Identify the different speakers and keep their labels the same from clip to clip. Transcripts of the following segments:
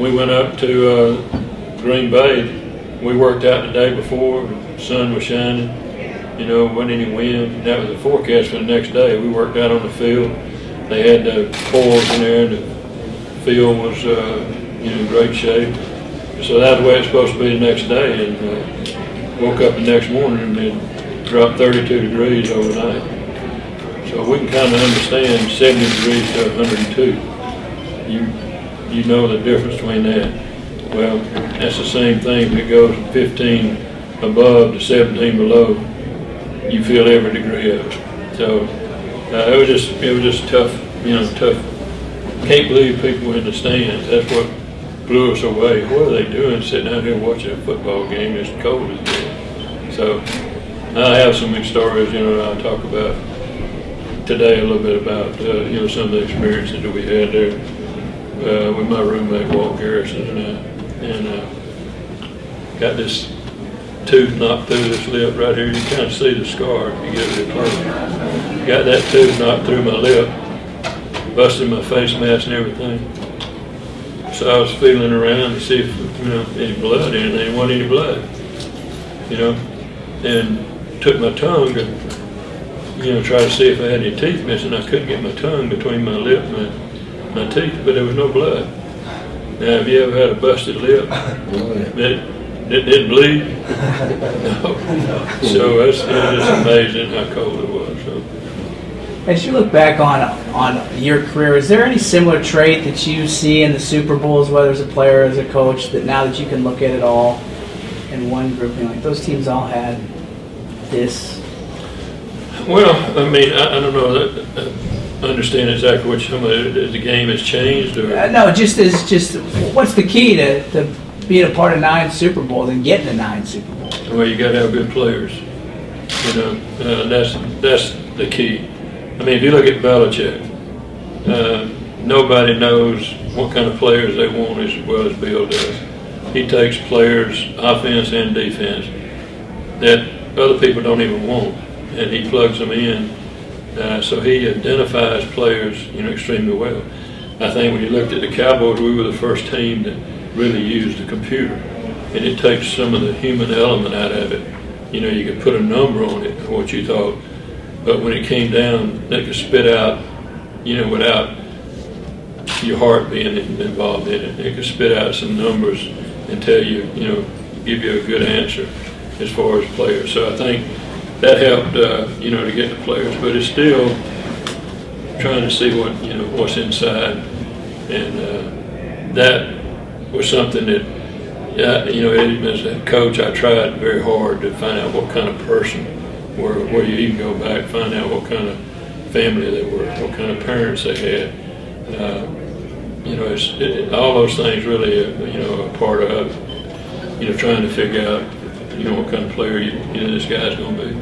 Speaker 1: we went up to Green Bay. We worked out the day before. The sun was shining. You know, wasn't any wind. That was the forecast for the next day. We worked out on the field. They had the coils in there. The field was, in great shape. So that's the way it's supposed to be the next day. And woke up the next morning and it dropped 32 degrees overnight. So we can kind of understand 70 degrees to 102. You know the difference between that. Well, that's the same thing. If it goes from 15 above to 17 below, you feel every degree of it. So it was just tough, tough. Can't believe people in the stands. That's what blew us away. What are they doing sitting out here watching a football game? It's cold as hell. So I have some stories, I'll talk about today a little bit about, some of the experiences that we had there with my roommate, Walt Garrison, and got this tooth knocked through this lip right here. You kind of see the scar if you get it close. Got that tooth knocked through my lip, busted my face mask and everything. So I was feeling around to see if, any blood, anything. There wasn't any blood, and took my tongue to, try to see if I had any teeth missing. I couldn't get my tongue between my lip and my teeth, but there was no blood. Now, have you ever had a busted lip? It didn't bleed? No. So it's amazing how cold it was. So.
Speaker 2: As you look back on your career, is there any similar trait that you see in the Super Bowls, whether as a player or as a coach, that now that you can look at it all in one group, like those teams all had this?
Speaker 1: Well, I mean, I don't know. I understand exactly what you're talking about. The game has changed, or
Speaker 2: no? Just what's the key to being a part of 9 Super Bowls and getting to 9 Super Bowls?
Speaker 1: Well, you got to have good players. That's the key. I mean, if you look at Belichick, nobody knows what kind of players they want as well as Bill does. He takes players, offense and defense, that other people don't even want, and he plugs them in. So he identifies players, extremely well. I think when you looked at the Cowboys, we were the first team that really used the computer, and it takes some of the human element out of it. You could put a number on it, what you thought, but when it came down, they could spit out, without your heart being involved in it. It could spit out some numbers and tell you, give you a good answer as far as players. So I think that helped, to get the players, but it's still trying to see what, what's inside, and that was something that, Eddie, as a coach, I tried very hard to find out what kind of person, where you even go back, find out what kind of family they were, what kind of parents they had. All those things really, are part of, trying to figure out, what kind of player this guy's going to be.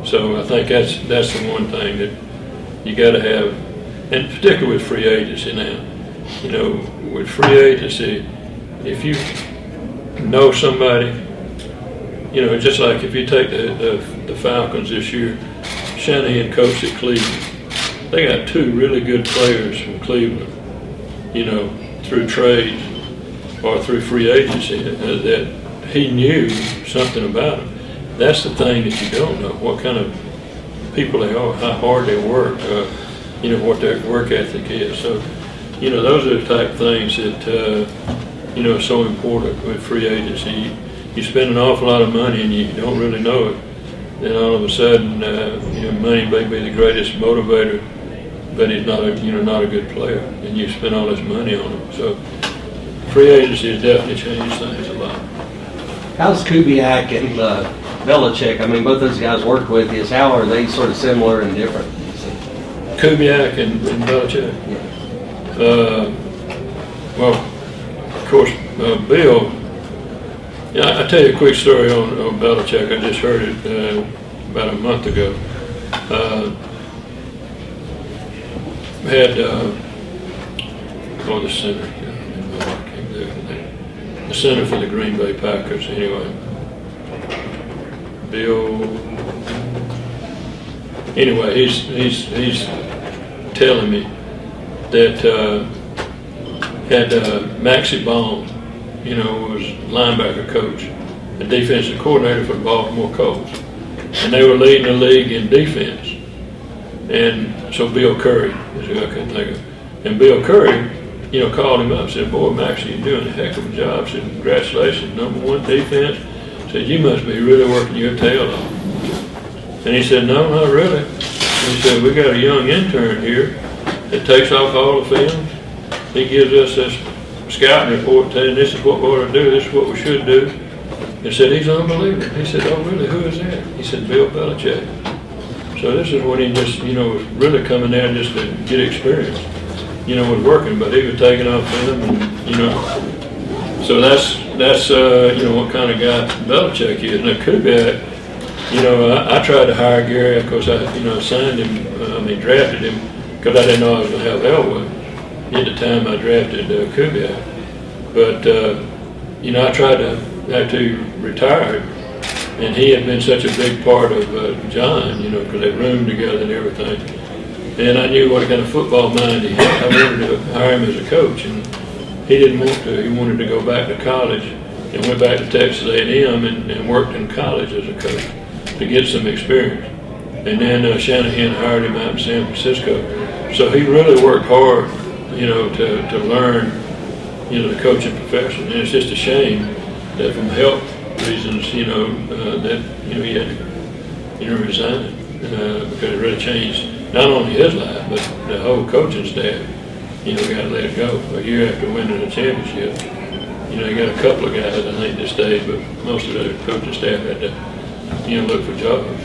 Speaker 1: So I think that's the one thing that you got to have, and particularly with free agency now. With free agency, if you know somebody, just like if you take the Falcons this year, Shanahan coached at Cleveland. They got 2 really good players from Cleveland, through trades or through free agency that he knew something about them. That's the thing that you don't know, what kind of people they are, how hard they work, what their work ethic is. So, those are the type of things that, are so important with free agency. You spend an awful lot of money and you don't really know it. Then all of a sudden, money may be the greatest motivator, but he's not a good player, and you spend all this money on him. So free agency has definitely changed things a lot.
Speaker 3: How's Kubiak and Belichick? I mean, both those guys worked with you. How are they sort of similar and different?
Speaker 1: Kubiak and Belichick?
Speaker 3: Yeah.
Speaker 1: Well, of course, Bill. I'll tell you a quick story on Belichick. I just heard it about a month ago. Had the center. The center for the Green Bay Packers, anyway. Bill. Anyway, he's telling me that had Maxie Bond, was linebacker coach, the defensive coordinator for the Baltimore Colts. And they were leading the league in defense. And so Bill Curry is who I couldn't think of. And Bill Curry, called him up and said, "Boy, Maxie, you're doing a heck of a job." Said, "Congratulations, #1 defense." Said, "You must be really working your tail off." And he said, "No, not really." He said, "We got a young intern here that takes off all the film. He gives us this scouting report telling this is what we ought to do, this is what we should do." He said, "He's unbelievable." He said, "Oh, really? Who is that?" He said, "Bill Belichick." So this is when he just, was really coming there just to get experience, with working, but he was taking off film, and, so that's what kind of guy Belichick is. Now, Kubiak, I tried to hire Gary. Of course, I signed him, drafted him, because I didn't know I was going to have Elway at the time I drafted Kubiak. But, I tried to, after he retired, and he had been such a big part of John, because they roomed together and everything. And I knew what kind of football mind he had. I wanted to hire him as a coach, and he didn't want to. He wanted to go back to college and went back to Texas A&M and worked in college as a coach to get some experience. And then Shanahan hired him out in San Francisco. So he really worked hard, to learn, the coaching profession. And it's just a shame that from health reasons, that, he had to, resign because it really changed not only his life, but the whole coaching staff, got to let it go. A year after winning the championship, you got a couple of guys, I think, that stayed, but most of the coaching staff had to, look for jobs.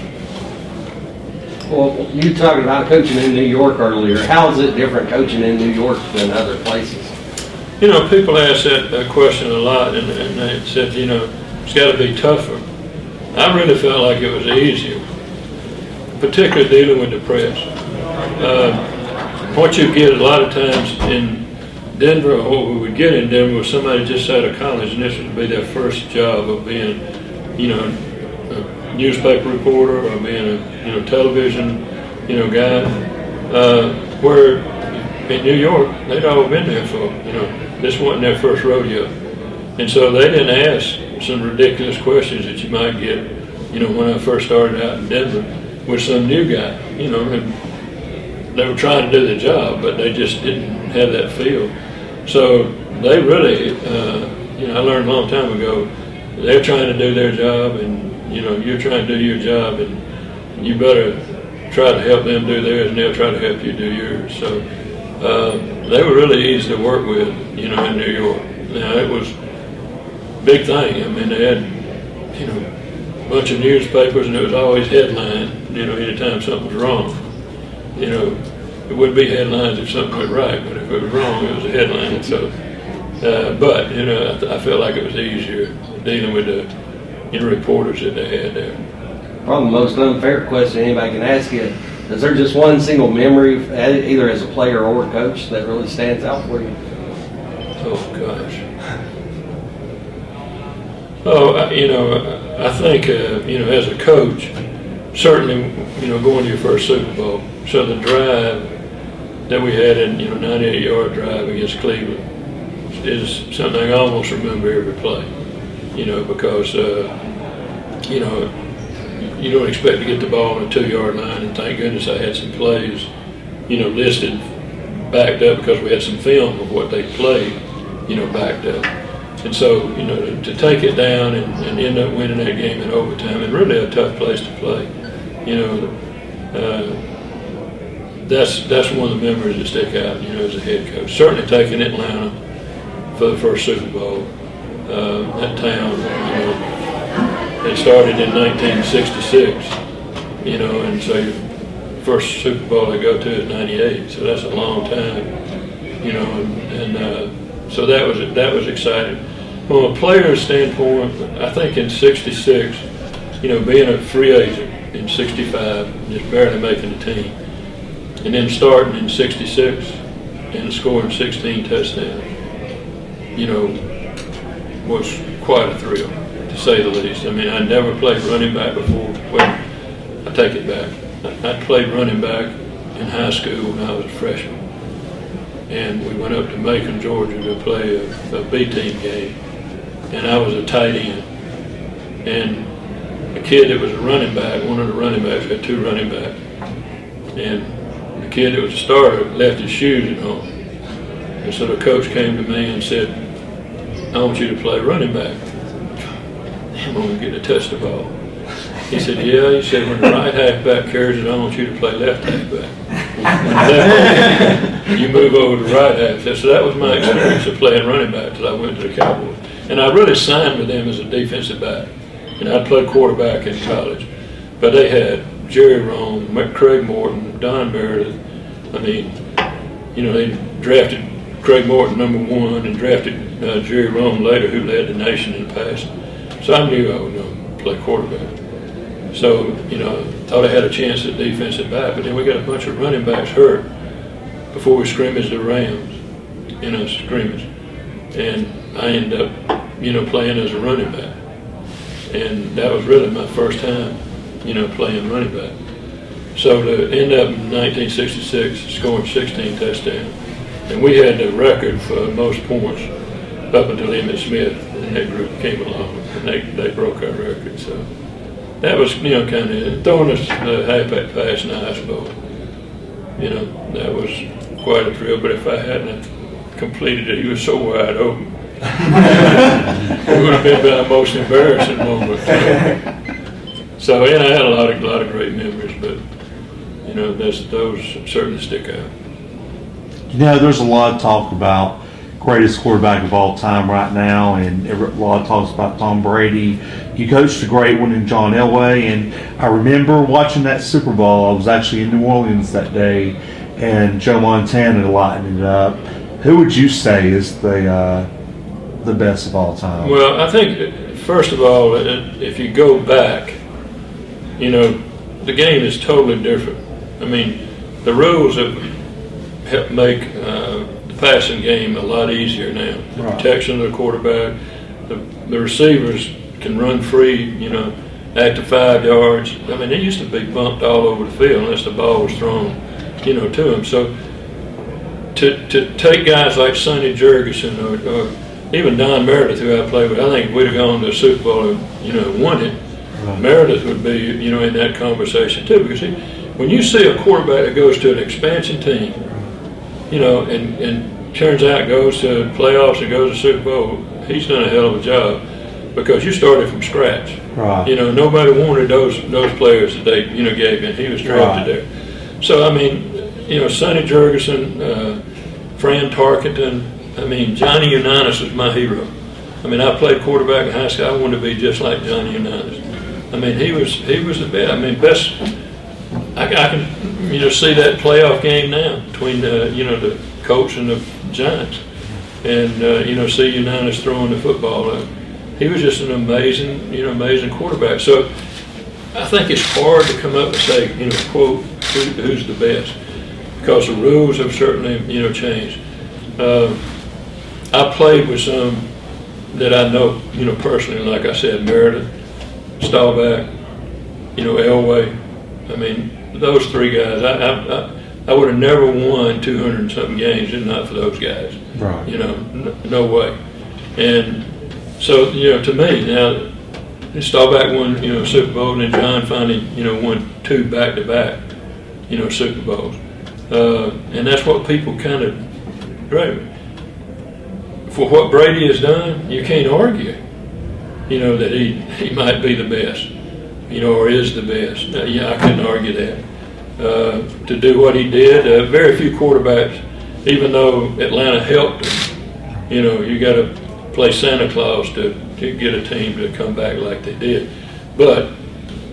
Speaker 3: Well, you talking about coaching in New York earlier. How is it different coaching in New York than other places?
Speaker 1: People ask that question a lot, and they said, it's got to be tougher. I really felt like it was easier, particularly dealing with the press. What you get a lot of times in Denver, or what we would get in Denver, was somebody just out of college, and this would be their first job of being, a newspaper reporter or being a, television, guy. Where in New York, they'd all been there for, this wasn't their first rodeo. And so they didn't ask some ridiculous questions that you might get, when I first started out in Denver with some new guy, and they were trying to do the job, but they just didn't have that feel. So they really, I learned a long time ago, they're trying to do their job, and, you're trying to do your job, and you better try to help them do theirs, and they'll try to help you do yours. So they were really easy to work with, in New York. Now, it was a big thing. I mean, they had, a bunch of newspapers, and it was always headline, anytime something was wrong. It wouldn't be headlines if something went right, but if it was wrong, it was a headline. So, but, I felt like it was easier dealing with the, reporters that they had there.
Speaker 3: Probably the most unfair question anybody can ask you. Is there just one single memory, either as a player or a coach, that really stands out for you?
Speaker 1: Oh, gosh. Oh, I think, as a coach, certainly, going to your first Super Bowl. So the drive that we had in, 98-yard drive against Cleveland is something I almost remember every play, because, you don't expect to get the ball on the 2-yard line, and thank goodness I had some plays, listed, backed up, because we had some film of what they played, backed up. And so, to take it down and end up winning that game in overtime, and really a tough place to play, that's one of the memories that stick out, as a head coach. Certainly taking Atlanta for the first Super Bowl. That town, it started in 1966, and so your first Super Bowl they go to is 98, so that's a long time, so that was exciting. From a player's standpoint, I think in 66, being a free agent in 65, just barely making the team, and then starting in 66 and scoring 16 touchdowns, was quite a thrill, to say the least. I mean, I never played running back before. Well, I take it back. I played running back in high school when I was a freshman. and we went up to Macon, Georgia to play a B-team game, and I was a tight end. And a kid that was a running back, one of the running backs, had two running backs, and the kid that was a starter left his shoes at home. And so the coach came to me and said, I want you to play running back. I'm going to get to touch the ball. He said, yeah. He said, when the right halfback carries it, I want you to play left halfback. You move over to right halfback. So that was my experience of playing running back till I went to the Cowboys. And I really signed with them as a defensive back. And I played quarterback in college. But they had Jerry Rome, Craig Morton, Don Meredith. I mean, they drafted Craig Morton #1 and drafted Jerry Rome later, who led the nation in passing. So I knew I was going to play quarterback. So, thought I had a chance at defensive back, but then we got a bunch of running backs hurt before we scrimmaged the Rams in a scrimmage. And I ended up, playing as a running back. And that was really my first time, playing running back. So to end up in 1966 scoring 16 touchdowns, and we had the record for most points up until Emmitt Smith and that group came along, and they broke our record. So that was, kind of throwing us the halfback pass in the Ice Bowl. That was quite a thrill. But if I hadn't completed it, he was so wide open. It would have been my most embarrassing moment. So, I had a lot of great memories, but those certainly stick out.
Speaker 4: There's a lot of talk about greatest quarterback of all time right now, and a lot of talks about Tom Brady. You coached a great one in John Elway, and I remember watching that Super Bowl. I was actually in New Orleans that day, and Joe Montana lighting it up. Who would you say is the best of all time?
Speaker 1: Well, I think, first of all, if you go back, the game is totally different. I mean, the rules have helped make the passing game a lot easier now. The protection of the quarterback, the receivers can run free, at the 5 yards. I mean, they used to be bumped all over the field unless the ball was thrown, to them. So to take guys like Sonny Jurgensen or even Don Meredith, who I played with, I think if we'd have gone to the Super Bowl and, won it, Meredith would be, in that conversation too. Because when you see a quarterback that goes to an expansion team, and turns out goes to playoffs and goes to Super Bowl, he's done a hell of a job because you started from scratch.
Speaker 4: Right.
Speaker 1: Nobody wanted those players that they, gave him. He was drafted there. So, I mean, Sonny Jurgensen, Fran Tarkenton, Johnny Unitas was my hero. I played quarterback in high school. I wanted to be just like Johnny Unitas. He was the best. Best. I can see that playoff game now between the Colts and the Giants, and see Unitas throwing the football. He was just an amazing quarterback. So I think it's hard to come up and say quote who's the best, because the rules have certainly changed. I played with some that I know personally, like I said, Meredith, Staubach, Elway. Those three guys, I would have never won 200 and something games if not for those guys.
Speaker 4: Right.
Speaker 1: No way. And so, to me, now, Staubach won, Super Bowl, and then John finally, won 2 back-to-back, Super Bowls. And that's what people kind of drove. For what Brady has done, you can't argue, that he might be the best, or is the best. I couldn't argue that. To do what he did, very few quarterbacks, even though Atlanta helped him, you got to play Santa Claus to get a team to come back like they did. But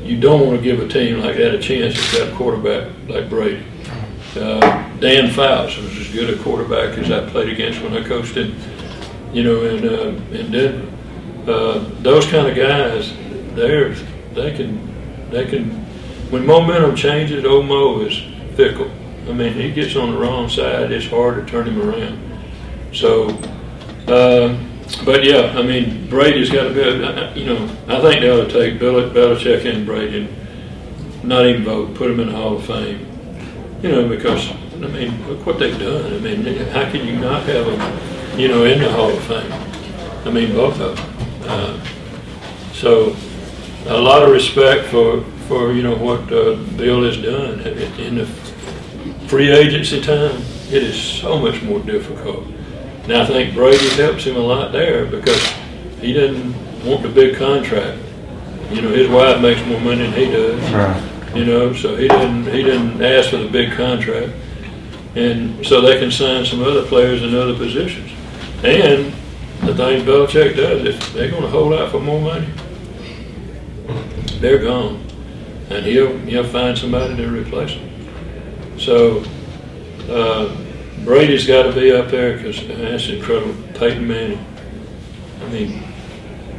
Speaker 1: you don't want to give a team like that a chance that's got a quarterback like Brady. Dan Fouts was as good a quarterback as I played against when I coached in Denver. Those kind of guys, they can. When momentum changes, old Mo is fickle. He gets on the wrong side, it's hard to turn him around. So, but yeah, Brady's got to be. I think they ought to take Belichick and Brady, and not even vote, put him in the Hall of Fame. because, I mean, look what they've done. I mean, how can you not have them, in the Hall of Fame? I mean, both of them. So a lot of respect for what Bill has done. In the free agency time, it is so much more difficult. Now, I think Brady helps him a lot there because he didn't want the big contract. His wife makes more money than he does.
Speaker 4: Right.
Speaker 1: So he didn't ask for the big contract, and so they can sign some other players in other positions. And the thing Belichick does, if they're going to hold out for more money, they're gone, and he'll find somebody to replace them. So Brady's got to be up there because that's incredible. Peyton Manning. I mean,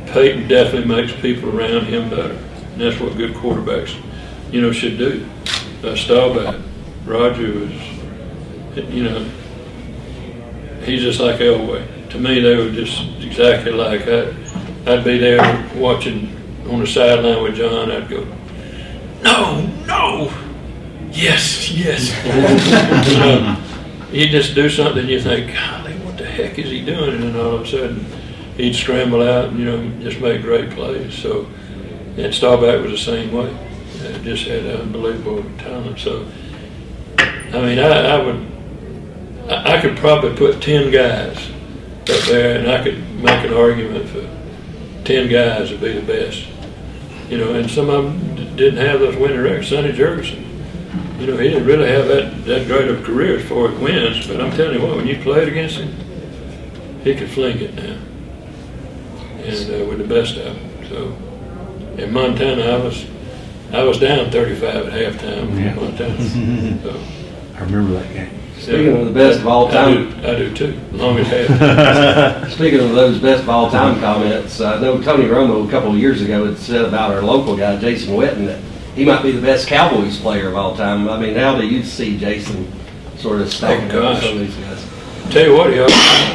Speaker 1: Peyton definitely makes people around him better. And that's what good quarterbacks, should do. Staubach, Roger was, he's just like Elway. To me, they were just exactly like I'd be there watching on the sideline with John. I'd go, no, yes. He'd just do something, you think, golly, what the heck is he doing? And then all of a sudden, he'd scramble out and, just make great plays. So, and Staubach was the same way. Just had unbelievable talent. So, I mean, I could probably put 10 guys up there, and I could make an argument for 10 guys to be the best. And some of them didn't have those winning records. Sonny Jurgensen, he didn't really have that great of a career as far as wins, but I'm telling you what, when you played against him, he could fling it now. And with the best of them. So, in Montana, I was down 35 at halftime in Montana. So,
Speaker 4: I remember that game.
Speaker 3: Speaking of the best of all time,
Speaker 1: I do too. Long as halftime.
Speaker 3: Speaking of those best of all time comments, I know Tony Romo a couple of years ago had said about our local guy Jason Witten that he might be the best Cowboys player of all time. I mean, how do you see Jason sort of stacking up with some of these guys?
Speaker 1: Tell you what,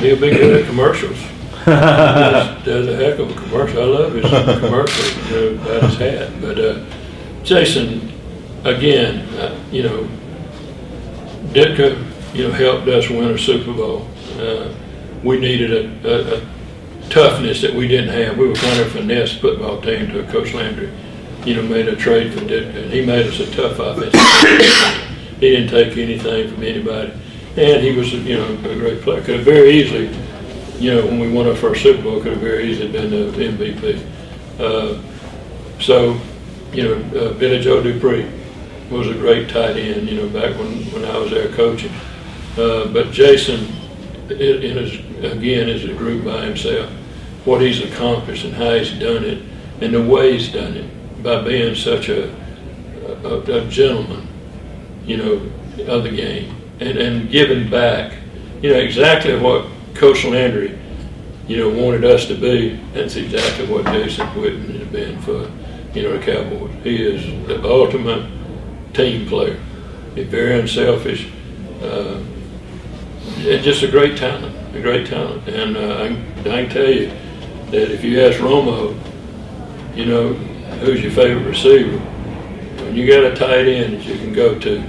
Speaker 1: he'll be good at commercials. Does a heck of a commercial. I love his commercial about his hat. But Jason, again, Ditka, helped us win a Super Bowl. We needed a toughness that we didn't have. We were kind of a finesse football team to Coach Landry. Made a trade for Ditka, and he made us a tough offense. He didn't take anything from anybody, and he was, a great player. Could have very easily, when we won our first Super Bowl, could have very easily been the MVP. Billy Joe Dupree was a great tight end, back when I was there coaching. But Jason, is a group by himself. What he's accomplished and how he's done it, and the way he's done it, by being such a gentleman, of the game, and giving back, exactly what Coach Landry, wanted us to be. That's exactly what Jason Witten has been for, the Cowboys. He is the ultimate team player. He's very unselfish. Just a great talent, And I can tell you that if you ask Romo, who's your favorite receiver, when you got a tight end that you can go to,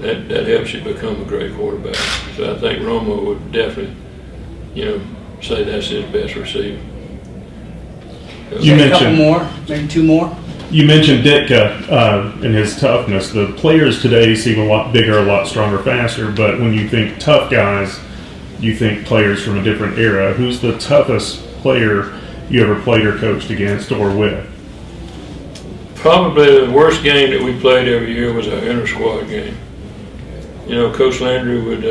Speaker 1: that helps you become a great quarterback. So I think Romo would definitely, say that's his best receiver.
Speaker 2: You mentioned a couple more, maybe two more.
Speaker 5: You mentioned Ditka and his toughness. The players today seem a lot bigger, a lot stronger, faster. But when you think tough guys, you think players from a different era. Who's the toughest player you ever played or coached against or with?
Speaker 1: Probably the worst game that we played every year was our inter-squad game. Coach Landry would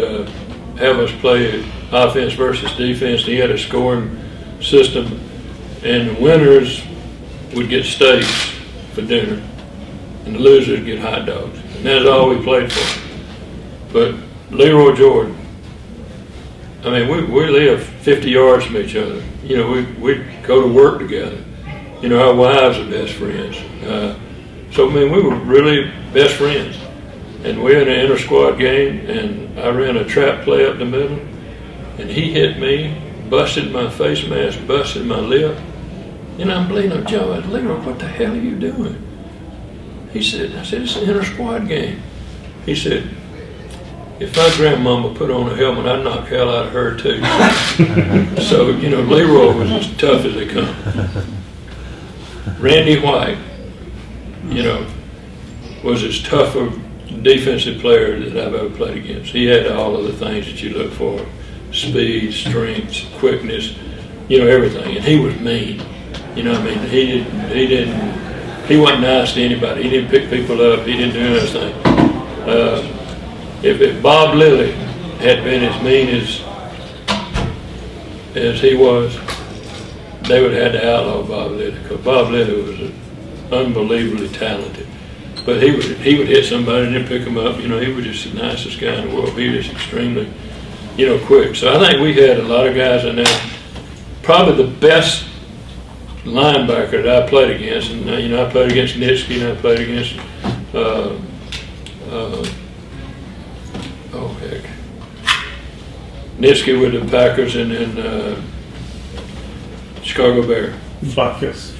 Speaker 1: have us play offense versus defense. He had a scoring system, and the winners would get steaks for dinner, and the losers get hot dogs. And that's all we played for. But Leroy Jordan, I mean, we live 50 yards from each other. We'd go to work together. Our wives are best friends. So, I mean, we were really best friends. And we had an inter-squad game, and I ran a trap play up the middle, and he hit me, busted my face mask, busted my lip. I'm bleeding on Joe. I said, Leroy, what the hell are you doing? I said, it's an inter-squad game. He said, if my grandmama put on a helmet, I'd knock hell out of her too. So, you know, Leroy was as tough as they come. Randy White, you know, was as tough a defensive player that I've ever played against. He had all of the things that you look for: speed, strength, quickness, you know, everything. And he was mean. You know what I mean? He wasn't nice to anybody. He didn't pick people up. He didn't do anything. If Bob Lilly had been as mean as he was, they would have had to outlaw Bob Lilly, because Bob Lilly was unbelievably talented. But he would hit somebody and then pick them up. You know, he was just the nicest guy in the world. He was extremely, you know, quick. So I think we had a lot of guys in there. Probably the best linebacker that I played against, and you know, I played against Nitsky, and I played against Nitsky with the Packers, and then Chicago Bear.
Speaker 5: Butkus.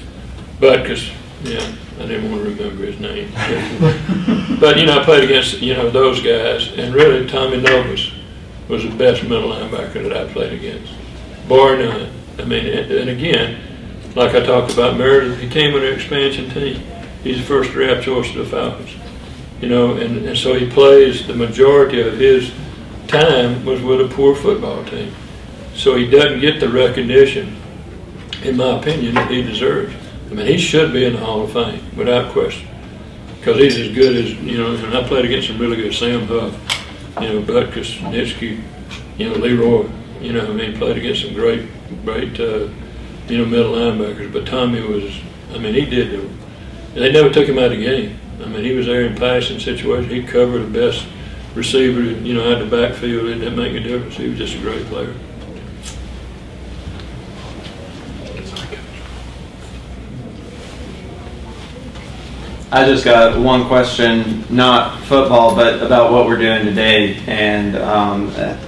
Speaker 1: Yeah, I didn't want to remember his name. But, you know, I played against, you know, those guys, and really Tommy Novus was the best middle linebacker that I played against, bar none. I mean, and again, like I talked about Meredith, he came with an expansion team. He's the first draft choice of the Falcons. You know, and so he plays the majority of his time was with a poor football team. So he doesn't get the recognition, in my opinion, that he deserves. I mean, he should be in the Hall of Fame, without question, because he's as good as, you know, and I played against some really good Sam Huff, you know, Butkus, Nitsky, you know, Leroy, you know, I mean, played against some great, you know, middle linebackers. But Tommy was, I mean, he did, they never took him out of the game. I mean, he was there in passing situations. He covered the best receiver, you know, out the backfield. It didn't make a difference. He was just a great player.
Speaker 6: I just got one question, not football, but about what we're doing today and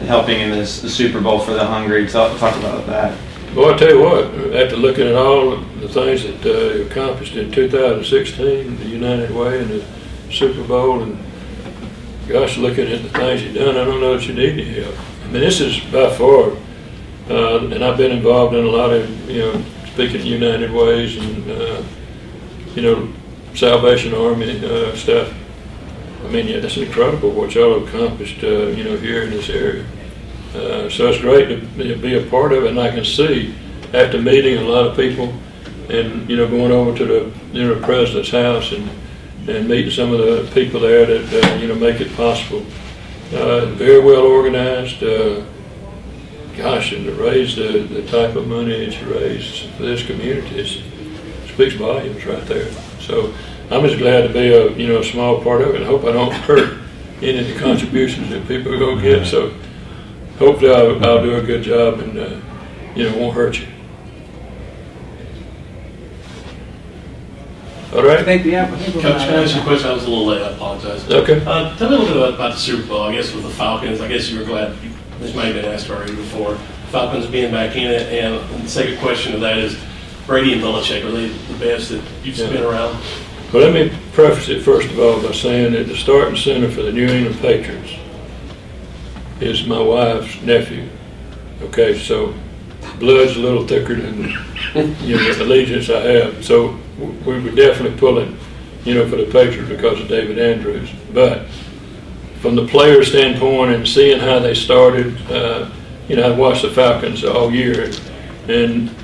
Speaker 6: helping in this Super Bowl for the hungry. Talk about that.
Speaker 1: Well, I tell you what, after looking at all the things that he accomplished in 2016, the United Way and the Super Bowl, and gosh, looking at the things you've done, I don't know that you need any help. I mean, this is by far, and I've been involved in a lot of, you know, speaking of United Ways and, you know, Salvation Army stuff. I mean, yeah, it's incredible what y'all have accomplished, you know, here in this area. So it's great to be a part of it, and I can see after meeting a lot of people and, you know, going over to the, you know, president's house and meeting some of the people there that, you know, make it possible. Very well organized. Gosh, and to raise the type of money that you raise for this community, it speaks volumes right there. So I'm just glad to be a, you know, a small part of it. I hope I don't hurt any of the contributions that people are going to get. So hopefully I'll do a good job and, you know, won't hurt you. All right?
Speaker 2: Coach,
Speaker 7: can I ask you a question? I was a little late. I apologize.
Speaker 1: Okay.
Speaker 7: Tell me a little bit about the Super Bowl. I guess with the Falcons, I guess you were glad. This may have been asked already before. Falcons being back in it, and the second question of that is Brady and Belichick. Are they the best that you've been around?
Speaker 1: Well, let me preface it first of all by saying that the starting center for the New England Patriots is my wife's nephew. Okay, so blood's a little thicker than, you know, the allegiance I have. So we were definitely pulling, you know, for the Patriots because of David Andrews. But from the player standpoint and seeing how they started, you know, I've watched the Falcons all year, and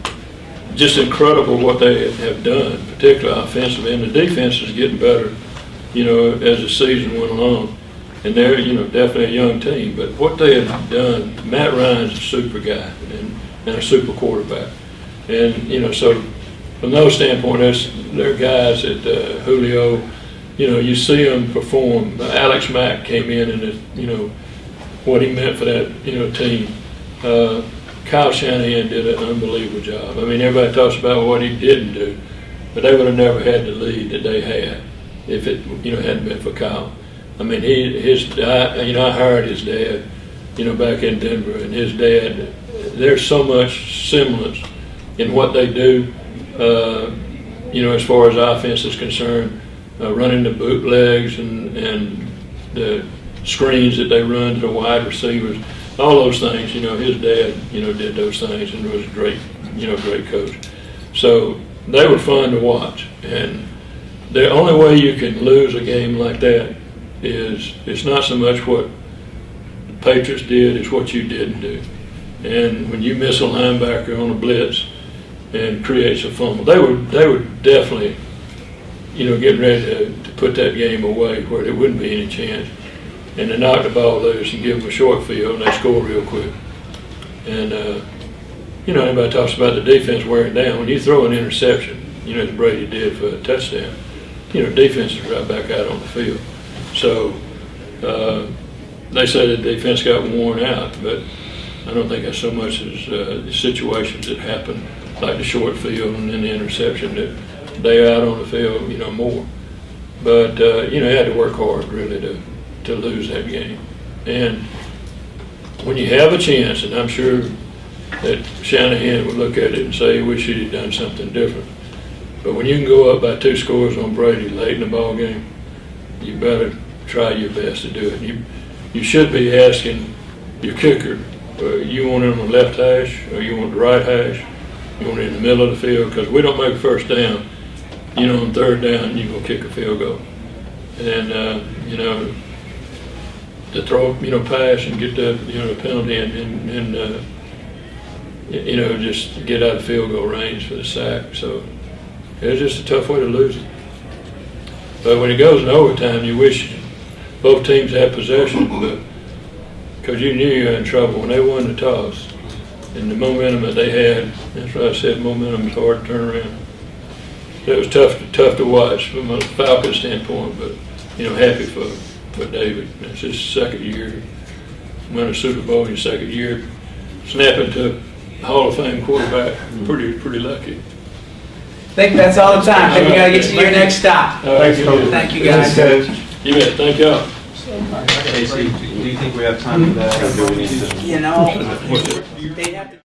Speaker 1: just incredible what they have done, particularly offensively. And the defense is getting better, you know, as the season went along. And they're, you know, definitely a young team. But what they have done, Matt Ryan's a super guy and a super quarterback. And, you know, so from those standpoints, they're guys that Julio, you know, you see them perform. Alex Mack came in and, you know, what he meant for that, you know, team. Kyle Shanahan did an unbelievable job. I mean, everybody talks about what he didn't do, but they would have never had the lead that they had if it, you know, hadn't been for Kyle. I mean, you know, I hired his dad, you know, back in Denver, and his dad, there's so much semblance in what they do, you know, as far as offense is concerned, running the bootlegs and the screens that they run to the wide receivers, all those things. His dad, did those things and was a great, great coach. So they were fun to watch. And the only way you can lose a game like that is it's not so much what the Patriots did, it's what you didn't do. And when you miss a linebacker on a blitz and creates a fumble, they were definitely, getting ready to put that game away where there wouldn't be any chance. And they knock the ball loose and give them a short field, and they score real quick. And, everybody talks about the defense wearing down. When you throw an interception, as Brady did for a touchdown, defense is right back out on the field. So they say the defense got worn out, but I don't think that's so much as the situations that happen, like the short field and then the interception, that they out on the field, more. But, you had to work hard, really, to lose that game. And when you have a chance, and I'm sure that Shanahan would look at it and say, wish he'd have done something different. But when you can go up by 2 scores on Brady late in the ball game, you better try your best to do it. You should be asking your kicker, you want it on the left hash or you want the right hash? You want it in the middle of the field? Because we don't make a first down, on 3rd down, you're going to kick a field goal. And, to throw, pass and get the, penalty and just get out of field goal range for the sack. So it's just a tough way to lose it. But when it goes in overtime, you wish both teams had possession, but because you knew you were in trouble when they won the toss and the momentum that they had. That's why I said momentum is hard to turn around. It was tough to watch from a Falcons standpoint, but happy for David. It's his 2nd year, win a Super Bowl in your 2nd year, snapping to Hall of Fame quarterback. Pretty lucky.
Speaker 2: I think that's all the time. I think we got to get to your next stop.
Speaker 1: Thanks, Coach.
Speaker 2: Thank you, guys.
Speaker 1: You bet. Thank y'all.
Speaker 6: Casey, do you think we have time for that, or do we need to?
Speaker 2: They'd have to.